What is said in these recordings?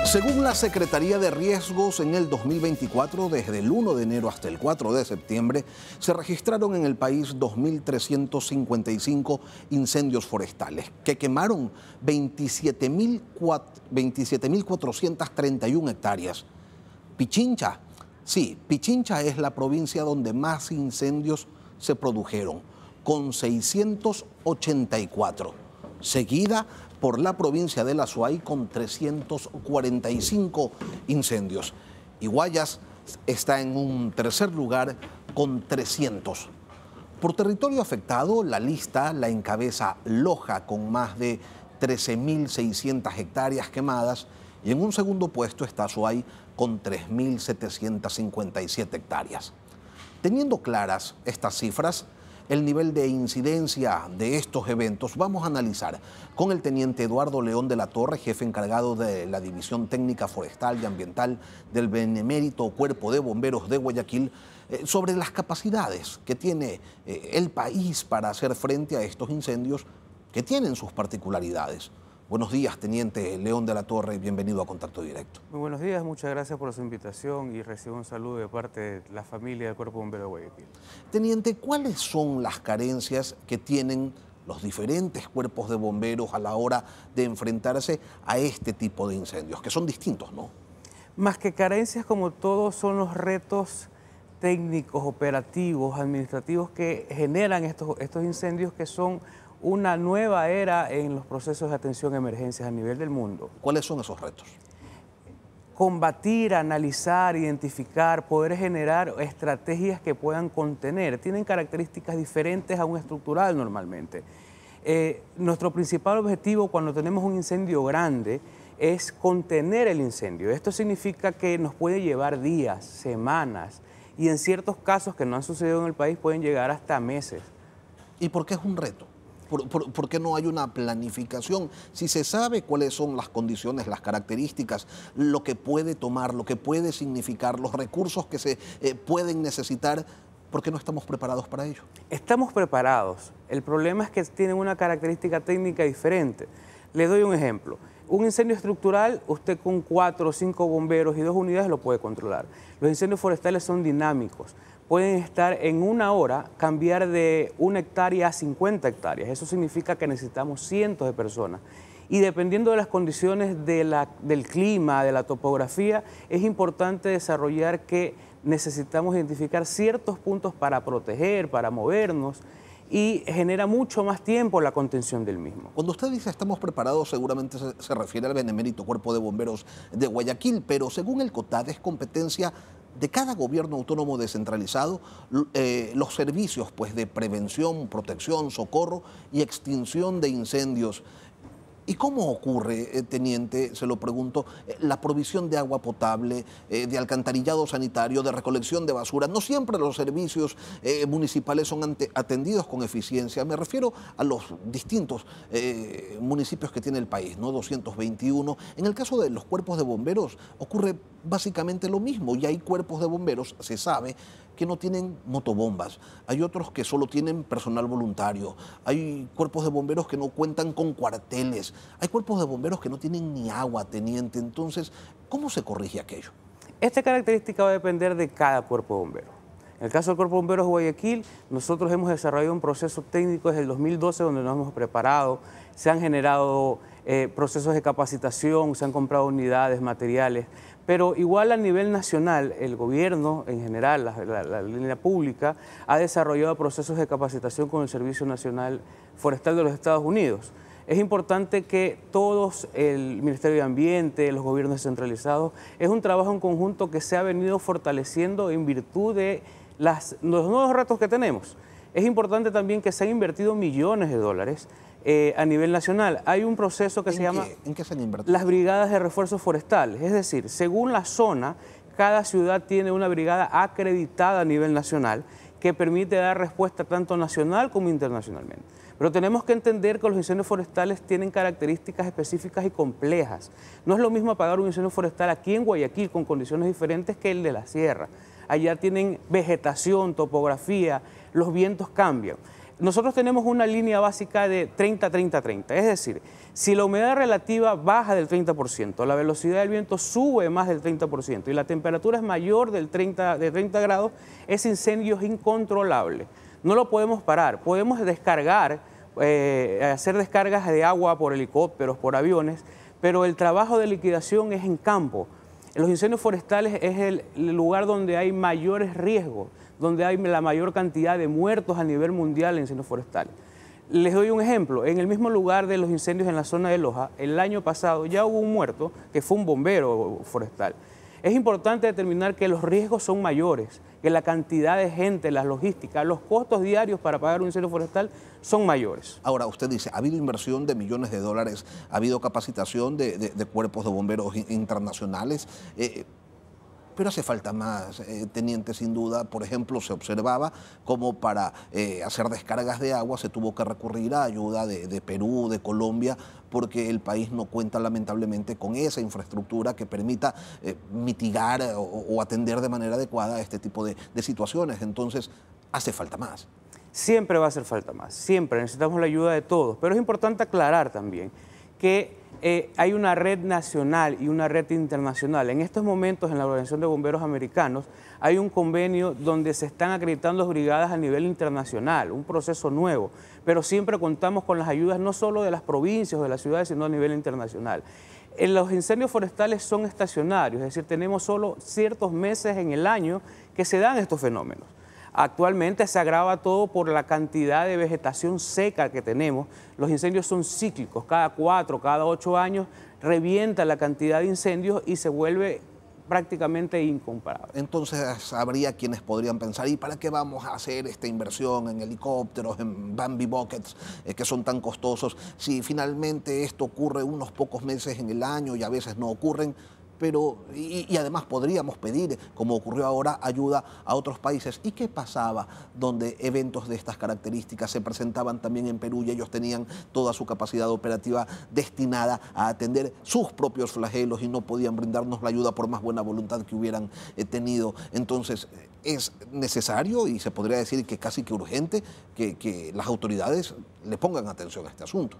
Según la Secretaría de Riesgos, en el 2024, desde el 1 de enero hasta el 4 de septiembre, se registraron en el país 2.355 incendios forestales, que quemaron 27.431 hectáreas. Pichincha, sí, Pichincha es la provincia donde más incendios se produjeron, con 684, seguida por la provincia de La Suay con 345 incendios. Y Guayas está en un tercer lugar con 300. Por territorio afectado, la lista la encabeza Loja con más de 13.600 hectáreas quemadas y en un segundo puesto está Suay con 3.757 hectáreas. Teniendo claras estas cifras, el nivel de incidencia de estos eventos, vamos a analizar con el teniente Eduardo León de la Torre, jefe encargado de la División Técnica Forestal y Ambiental del Benemérito Cuerpo de Bomberos de Guayaquil, sobre las capacidades que tiene el país para hacer frente a estos incendios que tienen sus particularidades. Buenos días, teniente León de la Torre, bienvenido a Contacto Directo. Muy buenos días, muchas gracias por su invitación y recibo un saludo de parte de la familia del Cuerpo Bombero de Guayaquil. Teniente, ¿cuáles son las carencias que tienen los diferentes cuerpos de bomberos a la hora de enfrentarse a este tipo de incendios, que son distintos, ¿no? Más que carencias, como todos, son los retos técnicos, operativos, administrativos que generan estos incendios, que son una nueva era en los procesos de atención a emergencias a nivel del mundo. ¿Cuáles son esos retos? Combatir, analizar, identificar, poder generar estrategias que puedan contener. Tienen características diferentes a un estructural normalmente. Nuestro principal objetivo cuando tenemos un incendio grande es contener el incendio. Esto significa que nos puede llevar días, semanas y en ciertos casos que no han sucedido en el país pueden llegar hasta meses. ¿Y por qué es un reto? ¿Por qué no hay una planificación? Si se sabe cuáles son las condiciones, las características, lo que puede tomar, lo que puede significar, los recursos que se pueden necesitar, ¿por qué no estamos preparados para ello? Estamos preparados. El problema es que tienen una característica técnica diferente. Le doy un ejemplo. Un incendio estructural, usted con 4 o 5 bomberos y 2 unidades lo puede controlar. Los incendios forestales son dinámicos. Pueden estar en una hora, cambiar de 1 hectárea a 50 hectáreas. Eso significa que necesitamos cientos de personas. Y dependiendo de las condiciones del clima, de la topografía, es importante desarrollar que necesitamos identificar ciertos puntos para proteger, para movernos, y genera mucho más tiempo la contención del mismo. Cuando usted dice estamos preparados, seguramente se refiere al Benemérito Cuerpo de Bomberos de Guayaquil, pero según el COTAD es competencia de cada gobierno autónomo descentralizado los servicios pues, de prevención, protección, socorro y extinción de incendios. ¿Y cómo ocurre, teniente, se lo pregunto, la provisión de agua potable, de alcantarillado sanitario, de recolección de basura? No siempre los servicios municipales son atendidos con eficiencia. Me refiero a los distintos municipios que tiene el país, ¿no? 221. En el caso de los cuerpos de bomberos ocurre básicamente lo mismo. Y hay cuerpos de bomberos, se sabe, que no tienen motobombas, hay otros que solo tienen personal voluntario, hay cuerpos de bomberos que no cuentan con cuarteles, hay cuerpos de bomberos que no tienen ni agua, teniente. Entonces, ¿cómo se corrige aquello? Esta característica va a depender de cada cuerpo de bomberos. En el caso del Cuerpo de Bomberos de Guayaquil, nosotros hemos desarrollado un proceso técnico desde el 2012 donde nos hemos preparado, se han generado procesos de capacitación, se han comprado unidades, materiales, pero igual a nivel nacional, el gobierno en general, la línea pública, ha desarrollado procesos de capacitación con el Servicio Nacional Forestal de los Estados Unidos. Es importante que todos, el Ministerio de Ambiente, los gobiernos descentralizados, es un trabajo en conjunto que se ha venido fortaleciendo en virtud de los nuevos retos que tenemos. Es importante también que se han invertido millones de dólares a nivel nacional. Hay un proceso que se llama ¿En qué se han invertido? Las brigadas de refuerzos forestales. Es decir, según la zona, cada ciudad tiene una brigada acreditada a nivel nacional que permite dar respuesta tanto nacional como internacionalmente. Pero tenemos que entender que los incendios forestales tienen características específicas y complejas. No es lo mismo apagar un incendio forestal aquí en Guayaquil con condiciones diferentes que el de la sierra. Allá tienen vegetación, topografía, los vientos cambian. nosotros tenemos una línea básica de 30-30-30, es decir, si la humedad relativa baja del 30%, la velocidad del viento sube más del 30% y la temperatura es mayor de 30 grados, ese incendio es incontrolable. No lo podemos parar, podemos descargar, hacer descargas de agua por helicópteros, por aviones, pero el trabajo de liquidación es en campo. Los incendios forestales es el lugar donde hay mayores riesgos, donde hay la mayor cantidad de muertos a nivel mundial en incendios forestales. Les doy un ejemplo, en el mismo lugar de los incendios en la zona de Loja, el año pasado ya hubo un muerto que fue un bombero forestal. Es importante determinar que los riesgos son mayores, que la cantidad de gente, las logísticas, los costos diarios para pagar un incendio forestal son mayores. Ahora, usted dice, ha habido inversión de millones de dólares, ha habido capacitación de cuerpos de bomberos internacionales, pero hace falta más, teniente, sin duda. Por ejemplo, se observaba como para hacer descargas de agua se tuvo que recurrir a ayuda de Perú, de Colombia, porque el país no cuenta lamentablemente con esa infraestructura que permita mitigar o atender de manera adecuada este tipo de situaciones. Entonces, hace falta más. Siempre va a hacer falta más, siempre necesitamos la ayuda de todos, pero es importante aclarar también que hay una red nacional y una red internacional. En estos momentos, en la Organización de Bomberos Americanos, hay un convenio donde se están acreditando brigadas a nivel internacional, un proceso nuevo, pero siempre contamos con las ayudas no solo de las provincias o de las ciudades, sino a nivel internacional. Los incendios forestales son estacionarios, es decir, tenemos solo ciertos meses en el año que se dan estos fenómenos. Actualmente se agrava todo por la cantidad de vegetación seca que tenemos. Los incendios son cíclicos, cada 4, cada 8 años revienta la cantidad de incendios y se vuelve prácticamente incomparable. Entonces habría quienes podrían pensar, ¿y para qué vamos a hacer esta inversión en helicópteros, en Bambi Buckets, que son tan costosos, si finalmente esto ocurre unos pocos meses en el año y a veces no ocurren? Pero, y además podríamos pedir, como ocurrió ahora, ayuda a otros países. ¿Y qué pasaba donde eventos de estas características se presentaban también en Perú y ellos tenían toda su capacidad operativa destinada a atender sus propios flagelos y no podían brindarnos la ayuda por más buena voluntad que hubieran tenido? Entonces, es necesario y se podría decir que casi que urgente que las autoridades le pongan atención a este asunto.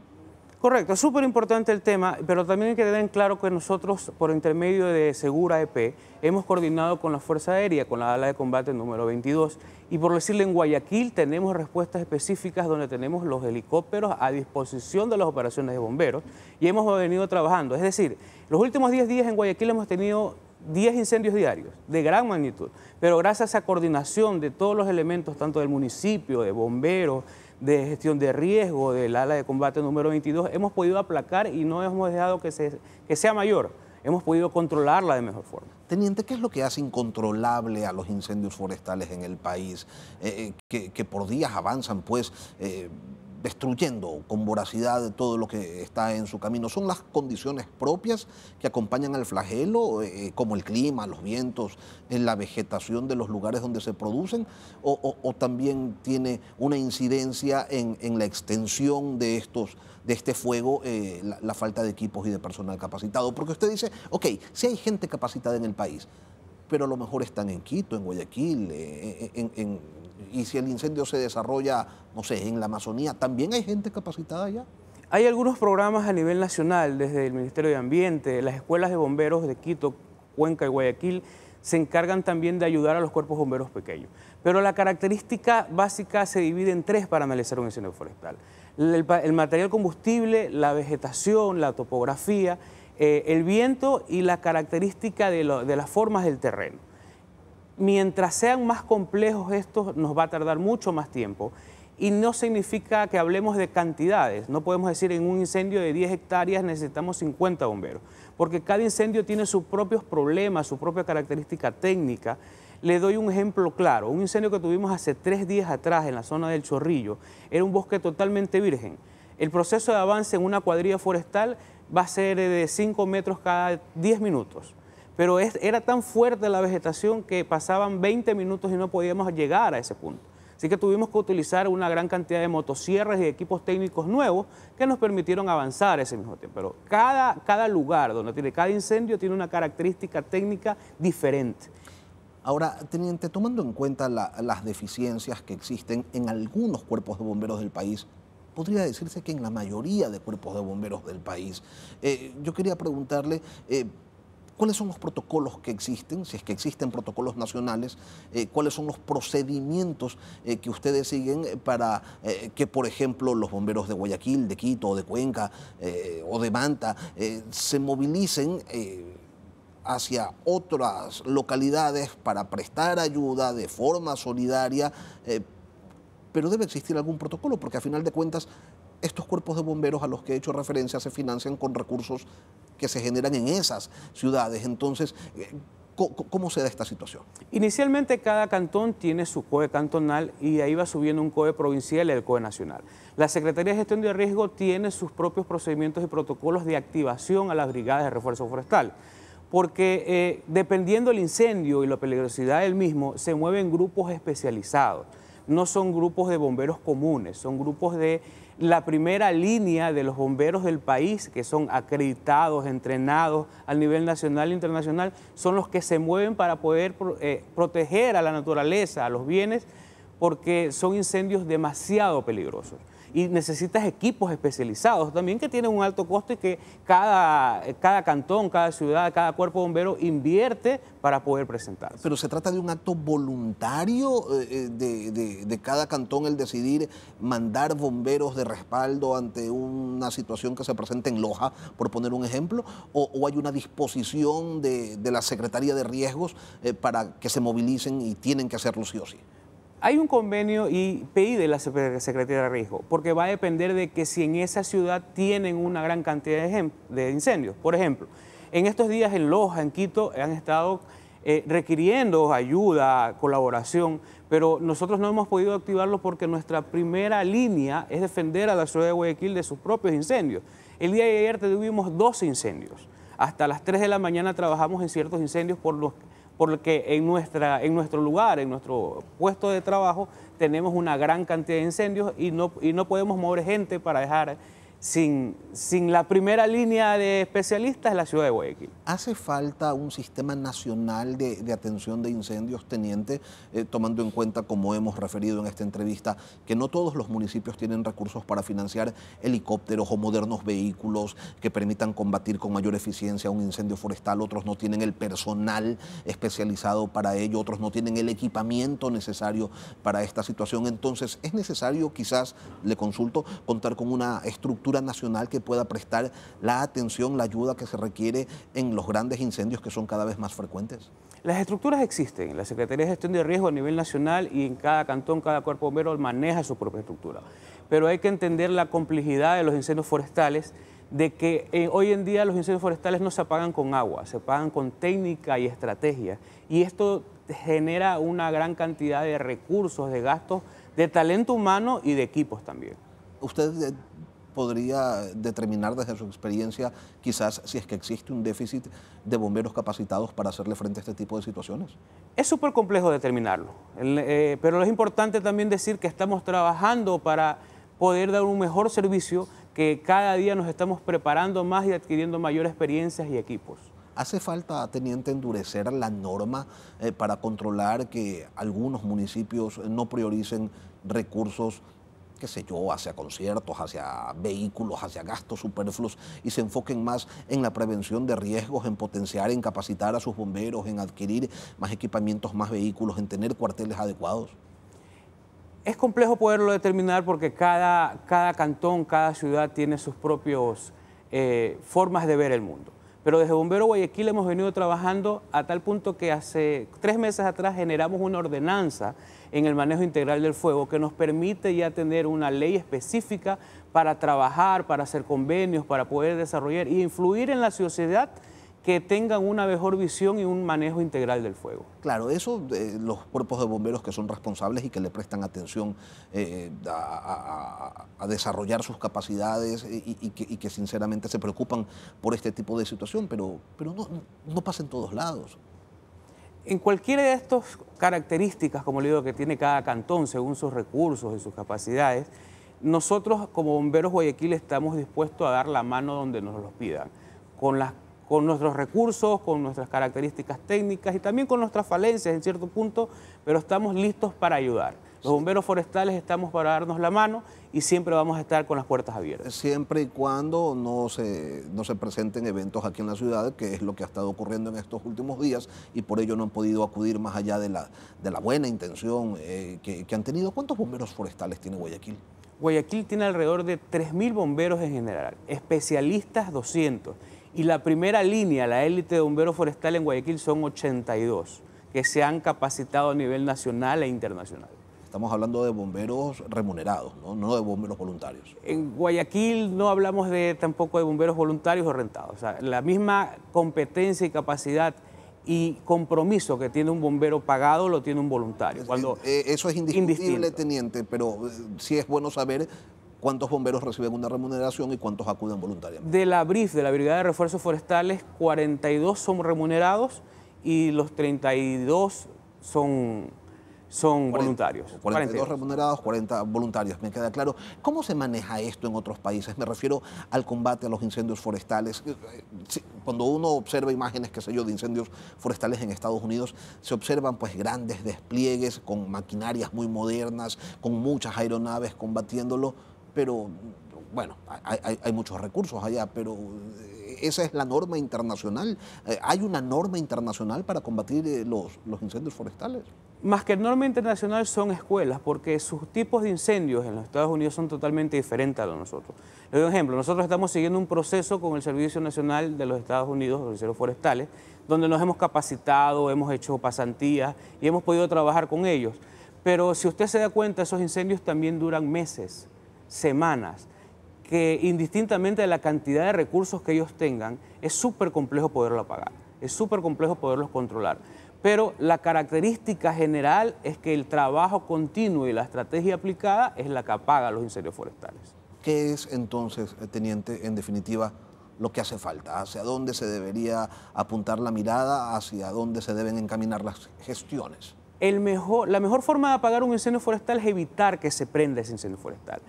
Correcto, es súper importante el tema, pero también hay que tener en claro que nosotros, por intermedio de Segura EP, hemos coordinado con la Fuerza Aérea, con la ala de combate número 22, y por decirle, en Guayaquil tenemos respuestas específicas donde tenemos los helicópteros a disposición de las operaciones de bomberos, y hemos venido trabajando. Es decir, los últimos 10 días en Guayaquil hemos tenido 10 incendios diarios, de gran magnitud, pero gracias a esa coordinación de todos los elementos, tanto del municipio, de bomberos, de gestión de riesgo, del ala de combate número 22, hemos podido aplacar y no hemos dejado que sea mayor, hemos podido controlarla de mejor forma. Teniente, ¿qué es lo que hace incontrolable a los incendios forestales en el país? Que por días avanzan, pues, destruyendo con voracidad todo lo que está en su camino. ¿Son las condiciones propias que acompañan al flagelo, como el clima, los vientos, la vegetación de los lugares donde se producen? ¿O también tiene una incidencia en la extensión de este fuego, la falta de equipos y de personal capacitado? Porque usted dice, ok, si hay gente capacitada en el país, pero a lo mejor están en Quito, en Guayaquil, y si el incendio se desarrolla, no sé, en la Amazonía, ¿también hay gente capacitada allá? Hay algunos programas a nivel nacional, desde el Ministerio de Ambiente, las escuelas de bomberos de Quito, Cuenca y Guayaquil, se encargan también de ayudar a los cuerpos bomberos pequeños. Pero la característica básica se divide en 3 para analizar un incendio forestal. El material combustible, la vegetación, la topografía, el viento y la característica de las formas del terreno. Mientras sean más complejos estos, nos va a tardar mucho más tiempo. Y no significa que hablemos de cantidades. No podemos decir en un incendio de 10 hectáreas necesitamos 50 bomberos, porque cada incendio tiene sus propios problemas, su propia característica técnica. Le doy un ejemplo claro. Un incendio que tuvimos hace 3 días atrás en la zona del Chorrillo era un bosque totalmente virgen. El proceso de avance en una cuadrilla forestal va a ser de 5 metros cada 10 minutos. Pero era tan fuerte la vegetación que pasaban 20 minutos y no podíamos llegar a ese punto. Así que tuvimos que utilizar una gran cantidad de motosierras y equipos técnicos nuevos que nos permitieron avanzar ese mismo tiempo. Pero cada lugar donde tiene cada incendio tiene una característica técnica diferente. Ahora, teniente, tomando en cuenta las deficiencias que existen en algunos cuerpos de bomberos del país, podría decirse que en la mayoría de cuerpos de bomberos del país, yo quería preguntarle, ¿cuáles son los protocolos que existen, si es que existen protocolos nacionales? ¿Cuáles son los procedimientos que ustedes siguen para que, por ejemplo, los bomberos de Guayaquil, de Quito, o de Cuenca o de Manta se movilicen hacia otras localidades para prestar ayuda de forma solidaria? Pero debe existir algún protocolo, porque a final de cuentas estos cuerpos de bomberos a los que he hecho referencia se financian con recursos que se generan en esas ciudades. Entonces, ¿cómo se da esta situación? Inicialmente cada cantón tiene su COE cantonal y ahí va subiendo un COE provincial y el COE nacional. La Secretaría de Gestión de Riesgo tiene sus propios procedimientos y protocolos de activación a las brigadas de refuerzo forestal, porque dependiendo del incendio y la peligrosidad del mismo, se mueven grupos especializados. No son grupos de bomberos comunes, son grupos de la primera línea de los bomberos del país, que son acreditados, entrenados a nivel nacional e internacional, son los que se mueven para poder proteger a la naturaleza, a los bienes, porque son incendios demasiado peligrosos. Y necesitas equipos especializados también que tienen un alto costo y que cada cantón, cada ciudad, cada cuerpo bombero invierte para poder presentarse. Pero se trata de un acto voluntario de cada cantón el decidir mandar bomberos de respaldo ante una situación que se presenta en Loja, por poner un ejemplo, o hay una disposición de la Secretaría de Riesgos para que se movilicen y tienen que hacerlo sí o sí. Hay un convenio y pide la Secretaría de Riesgo, porque va a depender de que si en esa ciudad tienen una gran cantidad de incendios. Por ejemplo, en estos días en Loja, en Quito, han estado requiriendo ayuda, colaboración, pero nosotros no hemos podido activarlo porque nuestra primera línea es defender a la ciudad de Guayaquil de sus propios incendios. El día de ayer tuvimos 12 incendios. Hasta las 3 de la mañana trabajamos en ciertos incendios porque en nuestro lugar, en nuestro puesto de trabajo, tenemos una gran cantidad de incendios y no podemos mover gente para dejar sin la primera línea de especialistas en la ciudad de Guayaquil. ¿Hace falta un sistema nacional de atención de incendios, teniente, tomando en cuenta, como hemos referido en esta entrevista, que no todos los municipios tienen recursos para financiar helicópteros o modernos vehículos que permitan combatir con mayor eficiencia un incendio forestal? Otros no tienen el personal especializado para ello, otros no tienen el equipamiento necesario para esta situación. Entonces, es necesario, quizás, le consulto, contar con una estructura nacional que pueda prestar la atención, la ayuda que se requiere en los grandes incendios que son cada vez más frecuentes. Las estructuras existen, la Secretaría de Gestión de Riesgo a nivel nacional y en cada cantón, cada cuerpo bombero maneja su propia estructura. Pero hay que entender la complejidad de los incendios forestales, de que hoy en día los incendios forestales no se apagan con agua, se apagan con técnica y estrategia. Y esto genera una gran cantidad de recursos, de gastos, de talento humano y de equipos también. ¿Usted podría determinar desde su experiencia quizás si es que existe un déficit de bomberos capacitados para hacerle frente a este tipo de situaciones? Es súper complejo determinarlo, pero es importante también decir que estamos trabajando para poder dar un mejor servicio, que cada día nos estamos preparando más y adquiriendo mayor experiencias y equipos. ¿Hace falta, teniente, endurecer la norma para controlar que algunos municipios no prioricen recursos, qué sé yo, hacia conciertos, hacia vehículos, hacia gastos superfluos y se enfoquen más en la prevención de riesgos, en potenciar, en capacitar a sus bomberos, en adquirir más equipamientos, más vehículos, en tener cuarteles adecuados? Es complejo poderlo determinar porque cada cantón, cada ciudad tiene sus propias formas de ver el mundo. Pero desde Bombero Guayaquil hemos venido trabajando a tal punto que hace 3 meses atrás generamos una ordenanza en el manejo integral del fuego que nos permite ya tener una ley específica para trabajar, para hacer convenios, para poder desarrollar e influir en la sociedad que tengan una mejor visión y un manejo integral del fuego. Claro, eso los cuerpos de bomberos que son responsables y que le prestan atención a desarrollar sus capacidades y que sinceramente se preocupan por este tipo de situación, pero no pasa en todos lados. En cualquiera de estas características, como le digo, que tiene cada cantón según sus recursos y sus capacidades, nosotros como Bomberos Guayaquil estamos dispuestos a dar la mano donde nos los pidan, con nuestros recursos, con nuestras características técnicas y también con nuestras falencias en cierto punto, pero estamos listos para ayudar. Los bomberos forestales estamos para darnos la mano y siempre vamos a estar con las puertas abiertas. Siempre y cuando no se presenten eventos aquí en la ciudad, que es lo que ha estado ocurriendo en estos últimos días, y por ello no han podido acudir más allá de la buena intención que han tenido. ¿Cuántos bomberos forestales tiene Guayaquil? Guayaquil tiene alrededor de 3.000 bomberos en general, especialistas 200, y la primera línea, la élite de bomberos forestales en Guayaquil son 82, que se han capacitado a nivel nacional e internacional. Estamos hablando de bomberos remunerados, no de bomberos voluntarios. En Guayaquil no hablamos tampoco de bomberos voluntarios o rentados. O sea, la misma competencia y capacidad y compromiso que tiene un bombero pagado lo tiene un voluntario. Eso es indiscutible, teniente, pero sí es bueno saber cuántos bomberos reciben una remuneración y cuántos acuden voluntariamente. De la BRIF, de la Brigada de Refuerzos Forestales, 42 son remunerados y los 32 son voluntarios. 42 remunerados, 40 voluntarios, me queda claro. ¿Cómo se maneja esto en otros países? Me refiero al combate a los incendios forestales. Cuando uno observa imágenes, qué sé yo, de incendios forestales en Estados Unidos, se observan pues grandes despliegues con maquinarias muy modernas, con muchas aeronaves combatiéndolo, pero bueno, hay muchos recursos allá, pero esa es la norma internacional. ¿Hay una norma internacional para combatir los incendios forestales? Más que norma internacional son escuelas, porque sus tipos de incendios en los Estados Unidos son totalmente diferentes a los de nosotros. Le doy un ejemplo, nosotros estamos siguiendo un proceso con el Servicio Nacional de los Estados Unidos, los incendios forestales, donde nos hemos capacitado, hemos hecho pasantías y hemos podido trabajar con ellos. Pero si usted se da cuenta, esos incendios también duran meses, semanas, que indistintamente de la cantidad de recursos que ellos tengan, es súper complejo poderlo apagar, es súper complejo poderlos controlar. Pero la característica general es que el trabajo continuo y la estrategia aplicada es la que apaga los incendios forestales. ¿Qué es entonces, teniente, en definitiva, lo que hace falta? ¿Hacia dónde se debería apuntar la mirada? ¿Hacia dónde se deben encaminar las gestiones? La mejor forma de apagar un incendio forestal es evitar que se prenda ese incendio forestal.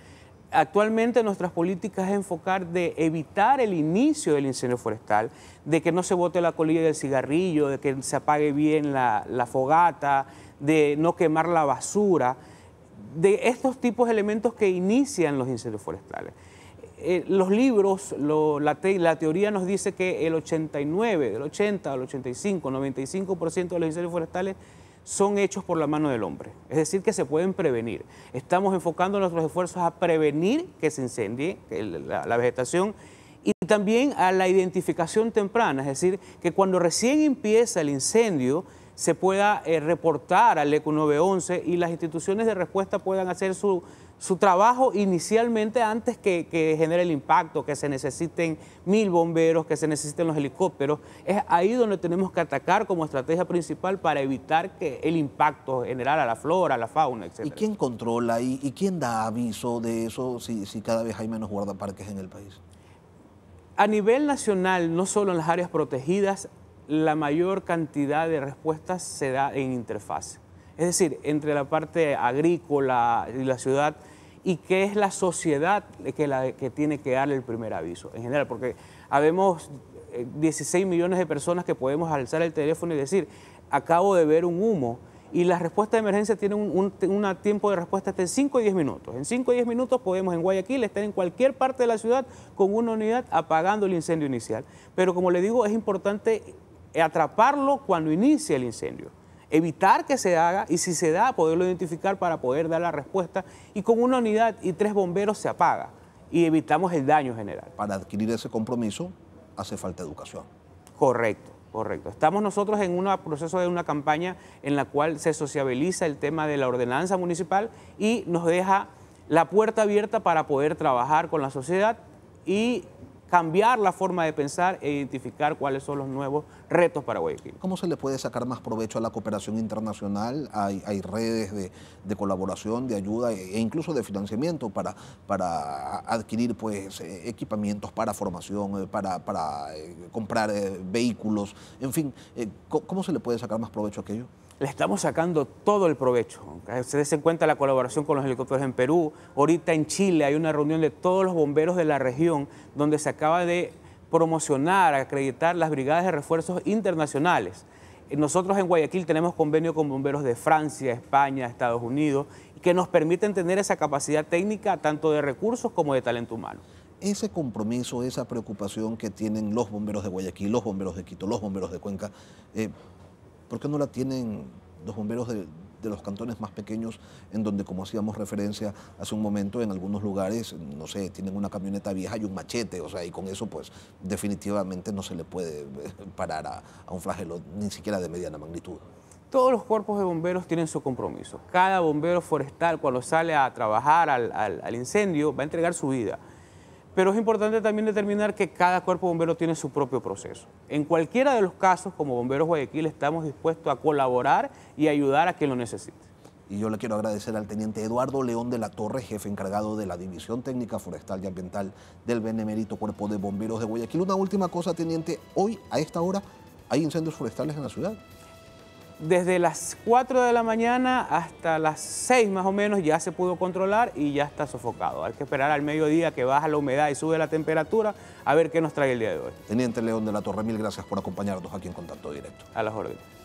Actualmente nuestras políticas es enfocar de evitar el inicio del incendio forestal, de que no se bote la colilla del cigarrillo, de que se apague bien la fogata, de no quemar la basura, de estos tipos de elementos que inician los incendios forestales. Los libros, la teoría nos dice que el 89, del 80 al 85, 95% de los incendios forestales son hechos por la mano del hombre, es decir, que se pueden prevenir. Estamos enfocando nuestros esfuerzos a prevenir que se incendie la vegetación y también a la identificación temprana, es decir, que cuando recién empieza el incendio se pueda reportar al ECO 911 y las instituciones de respuesta puedan hacer su trabajo inicialmente antes que genere el impacto, que se necesiten 1000 bomberos, que se necesiten los helicópteros. Es ahí donde tenemos que atacar como estrategia principal para evitar que el impacto general a la flora, a la fauna, etc. ¿Y quién controla y quién da aviso de eso si cada vez hay menos guardaparques en el país? A nivel nacional, no solo en las áreas protegidas, la mayor cantidad de respuestas se da en interfase. Es decir, entre la parte agrícola y la ciudad, y que es la sociedad que tiene que darle el primer aviso, en general, porque habemos 16 millones de personas que podemos alzar el teléfono y decir, acabo de ver un humo, y las respuestas de emergencia tienen un tiempo de respuesta hasta en 5 o 10 minutos. En 5 o 10 minutos podemos en Guayaquil estar en cualquier parte de la ciudad con una unidad apagando el incendio inicial. Pero como le digo, es importante atraparlo cuando inicia el incendio. Evitar que se haga y si se da, poderlo identificar para poder dar la respuesta y con una unidad y 3 bomberos se apaga y evitamos el daño general. Para adquirir ese compromiso hace falta educación. Correcto, correcto. Estamos nosotros en un proceso de una campaña en la cual se sociabiliza el tema de la ordenanza municipal y nos deja la puerta abierta para poder trabajar con la sociedad y cambiar la forma de pensar e identificar cuáles son los nuevos retos para Guayaquil. ¿Cómo se le puede sacar más provecho a la cooperación internacional? Hay redes de colaboración, de ayuda e incluso de financiamiento para adquirir pues, equipamientos para formación, para comprar vehículos, en fin. ¿Cómo se le puede sacar más provecho a aquello? Le estamos sacando todo el provecho. Se des en cuenta la colaboración con los helicópteros en Perú. Ahorita en Chile hay una reunión de todos los bomberos de la región donde se acaba de promocionar, acreditar las brigadas de refuerzos internacionales. Nosotros en Guayaquil tenemos convenio con bomberos de Francia, España, Estados Unidos, que nos permiten tener esa capacidad técnica tanto de recursos como de talento humano. Ese compromiso, esa preocupación que tienen los bomberos de Guayaquil, los bomberos de Quito, los bomberos de Cuenca, ¿por qué no la tienen los bomberos de los cantones más pequeños, en donde, como hacíamos referencia hace un momento, en algunos lugares, no sé, tienen una camioneta vieja y un machete, o sea, y con eso pues definitivamente no se le puede parar a un flagelo, ni siquiera de mediana magnitud? Todos los cuerpos de bomberos tienen su compromiso. Cada bombero forestal, cuando sale a trabajar al incendio, va a entregar su vida. Pero es importante también determinar que cada cuerpo bombero tiene su propio proceso. En cualquiera de los casos, como Bomberos Guayaquil, estamos dispuestos a colaborar y ayudar a quien lo necesite. Y yo le quiero agradecer al teniente Eduardo León de la Torre, jefe encargado de la División Técnica Forestal y Ambiental del Benemérito Cuerpo de Bomberos de Guayaquil. Una última cosa, teniente, hoy a esta hora hay incendios forestales en la ciudad. Desde las 4 de la mañana hasta las 6 más o menos ya se pudo controlar y ya está sofocado. Hay que esperar al mediodía que baja la humedad y sube la temperatura a ver qué nos trae el día de hoy. Teniente León de la Torre, mil gracias por acompañarnos aquí en Contacto Directo. A las órdenes.